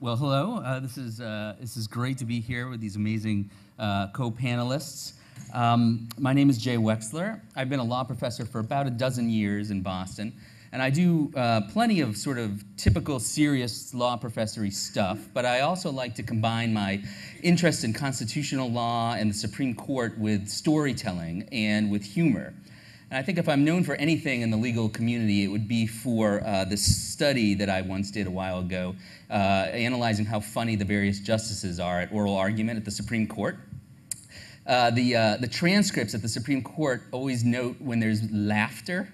Well, hello. This is great to be here with these amazing co-panelists. My name is Jay Wexler. I've been a law professor for about a dozen years in Boston, and I do plenty of sort of typical serious law professory stuff, but I also like to combine my interest in constitutional law and the Supreme Court with storytelling and with humor. And I think if I'm known for anything in the legal community, it would be for this study that I once did a while ago, analyzing how funny the various justices are at oral argument at the Supreme Court. The transcripts at the Supreme Court always note when there's laughter,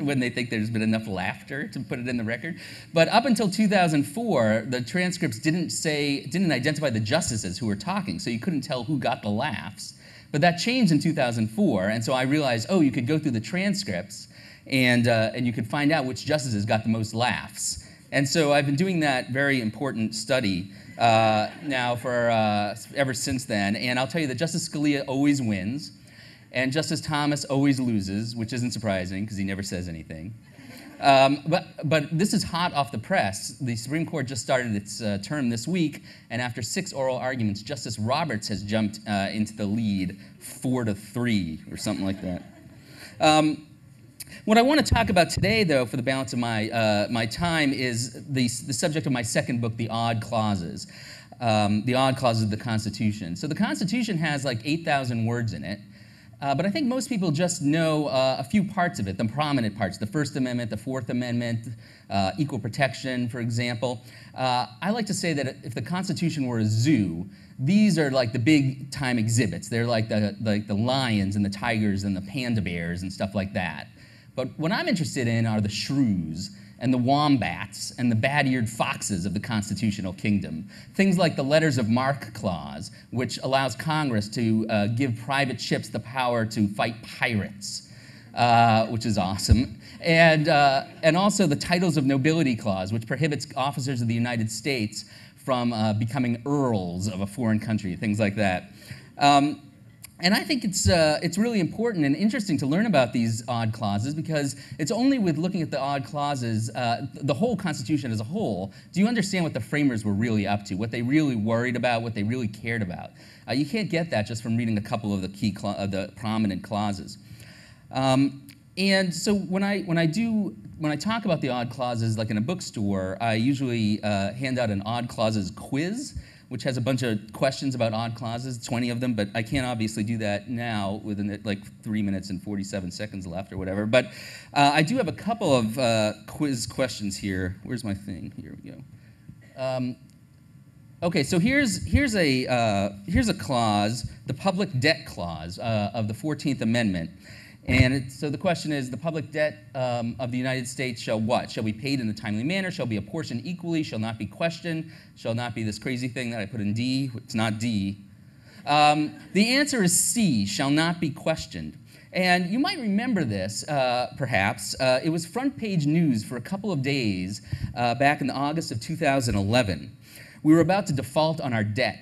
when they think there's been enough laughter to put it in the record. But up until 2004, the transcripts didn't identify the justices who were talking, so you couldn't tell who got the laughs. But that changed in 2004, and so I realized, oh, you could go through the transcripts and you could find out which justices got the most laughs. And so I've been doing that very important study now for ever since then. And I'll tell you that Justice Scalia always wins, and Justice Thomas always loses, which isn't surprising because he never says anything. But this is hot off the press. The Supreme Court just started its term this week, and after 6 oral arguments, Justice Roberts has jumped into the lead 4-3 or something like that. What I want to talk about today, though, for the balance of my time, is the subject of my second book, The Odd Clauses. The Odd Clauses of the Constitution. So the Constitution has like 8,000 words in it. But I think most people just know a few parts of it, the prominent parts, the First Amendment, the Fourth Amendment, equal protection, for example. I like to say that if the Constitution were a zoo, these are like the big time exhibits. They're like the lions and the tigers and the panda bears and stuff like that. But what I'm interested in are the shrews and the wombats and the bad-eared foxes of the constitutional kingdom. Things like the Letters of Marque Clause, which allows Congress to give private ships the power to fight pirates, which is awesome. And also the Titles of Nobility Clause, which prohibits officers of the United States from becoming earls of a foreign country, things like that. And I think it's really important and interesting to learn about these odd clauses, because it's only with looking at the odd clauses, the whole Constitution as a whole, do you understand what the framers were really up to, what they really worried about, what they really cared about. You can't get that just from reading a couple of the prominent clauses. And so when I talk about the odd clauses, like in a bookstore, I usually hand out an odd clauses quiz, which has a bunch of questions about odd clauses, 20 of them, but I can't obviously do that now within like 3 minutes and 47 seconds left or whatever. But I do have a couple of quiz questions here. Where's my thing? Here we go. Okay, so here's a clause, the public debt clause of the 14th Amendment. And so the question is, the public debt of the United States shall what? Shall be paid in a timely manner, shall be apportioned equally, shall not be questioned, shall not be this crazy thing that I put in D. It's not D. The answer is C, shall not be questioned. And you might remember this, perhaps. It was front page news for a couple of days back in August of 2011. We were about to default on our debt.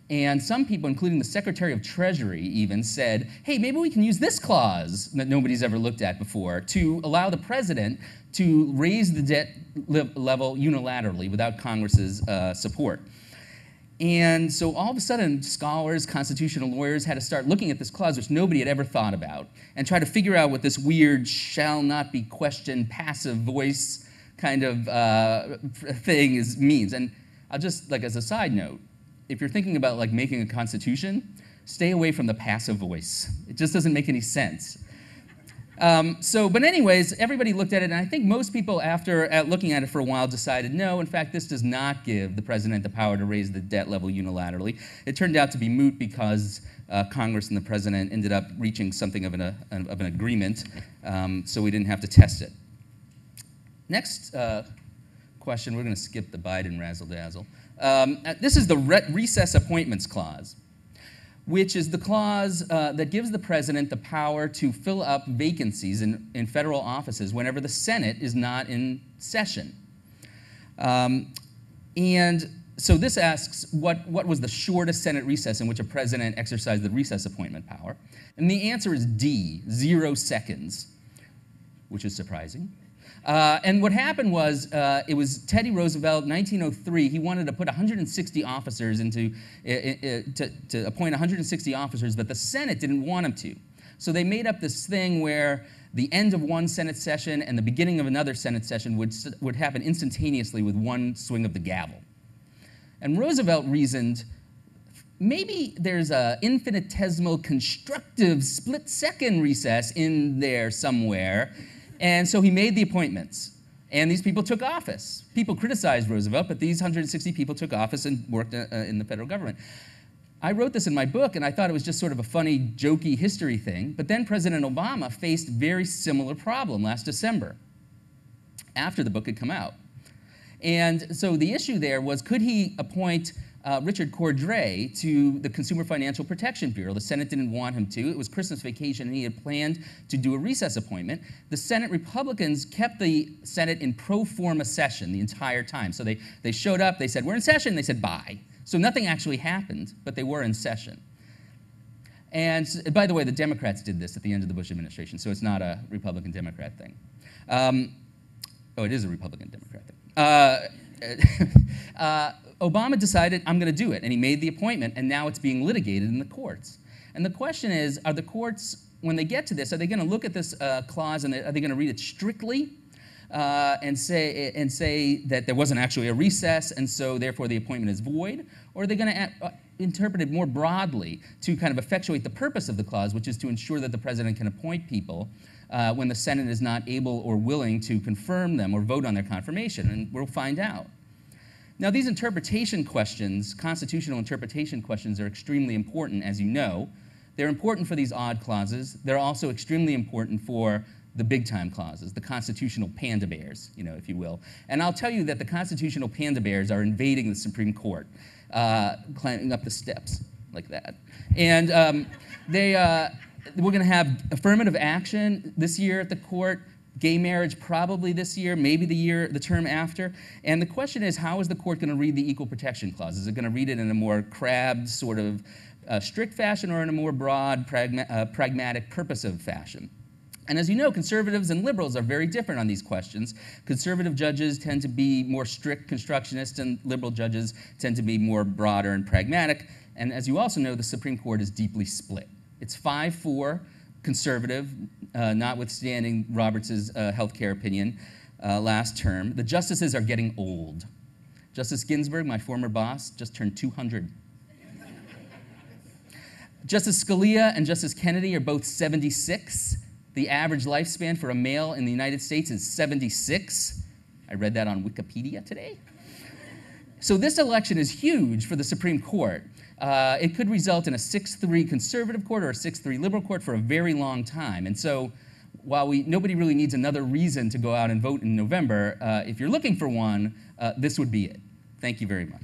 And some people, including the Secretary of Treasury even, said, hey, maybe we can use this clause that nobody's ever looked at before to allow the president to raise the debt level unilaterally without Congress's support. And so all of a sudden, scholars, constitutional lawyers had to start looking at this clause, which nobody had ever thought about, and try to figure out what this weird shall not be questioned passive voice kind of thing means. And I'll just, like as a side note, if you're thinking about like making a constitution, stay away from the passive voice. It just doesn't make any sense. But anyways, everybody looked at it, and I think most people, after looking at it for a while, decided, no, in fact, this does not give the president the power to raise the debt level unilaterally. It turned out to be moot because Congress and the president ended up reaching something of an agreement, so we didn't have to test it. Next question, we're going to skip the Biden razzle-dazzle. This is the Recess Appointments Clause, which is the clause that gives the president the power to fill up vacancies in federal offices whenever the Senate is not in session. And so this asks, what was the shortest Senate recess in which a president exercised the recess appointment power? And the answer is D, 0 seconds, which is surprising. And what happened was, it was Teddy Roosevelt, 1903. He wanted to put 160 officers to appoint 160 officers, but the Senate didn't want him to. So they made up this thing where the end of one Senate session and the beginning of another Senate session would happen instantaneously with one swing of the gavel. And Roosevelt reasoned, maybe there's an infinitesimal constructive split-second recess in there somewhere. And so he made the appointments. And these people took office. People criticized Roosevelt, but these 160 people took office and worked in the federal government. I wrote this in my book, and I thought it was just sort of a funny, jokey history thing. But then President Obama faced a very similar problem last December, after the book had come out. And so the issue there was, could he appoint Richard Cordray to the Consumer Financial Protection Bureau? The Senate didn't want him to. It was Christmas vacation, and he had planned to do a recess appointment. The Senate Republicans kept the Senate in pro forma session the entire time. So they showed up, they said, we're in session, they said, bye. So nothing actually happened, but they were in session. And by the way, the Democrats did this at the end of the Bush administration, so it's not a Republican-Democrat thing. Oh, it is a Republican-Democrat thing. Obama decided, I'm going to do it, and he made the appointment, and now it's being litigated in the courts. And the question is, are the courts, when they get to this, are they going to look at this clause and are they going to read it strictly and say that there wasn't actually a recess, and so therefore the appointment is void? Or are they going to interpret it more broadly to kind of effectuate the purpose of the clause, which is to ensure that the president can appoint people when the Senate is not able or willing to confirm them or vote on their confirmation? And we'll find out. Now, these interpretation questions, constitutional interpretation questions, are extremely important, as you know. They're important for these odd clauses. They're also extremely important for the big-time clauses, the constitutional panda bears, if you will. And I'll tell you that the constitutional panda bears are invading the Supreme Court, climbing up the steps like that. And we're going to have affirmative action this year at the court. Gay marriage probably this year, maybe the term after. And the question is, how is the court going to read the Equal Protection Clause? Is it going to read it in a more crabbed, sort of strict fashion, or in a more broad, pragmatic, purposive fashion? And as you know, conservatives and liberals are very different on these questions. Conservative judges tend to be more strict constructionists, and liberal judges tend to be more broader and pragmatic. And as you also know, the Supreme Court is deeply split. It's 5-4 conservative, notwithstanding Roberts' health care opinion last term. The justices are getting old. Justice Ginsburg, my former boss, just turned 200. Justice Scalia and Justice Kennedy are both 76. The average lifespan for a male in the United States is 76. I read that on Wikipedia today. So this election is huge for the Supreme Court. It could result in a 6-3 conservative court or a 6-3 liberal court for a very long time. And so while nobody really needs another reason to go out and vote in November, if you're looking for one, this would be it. Thank you very much.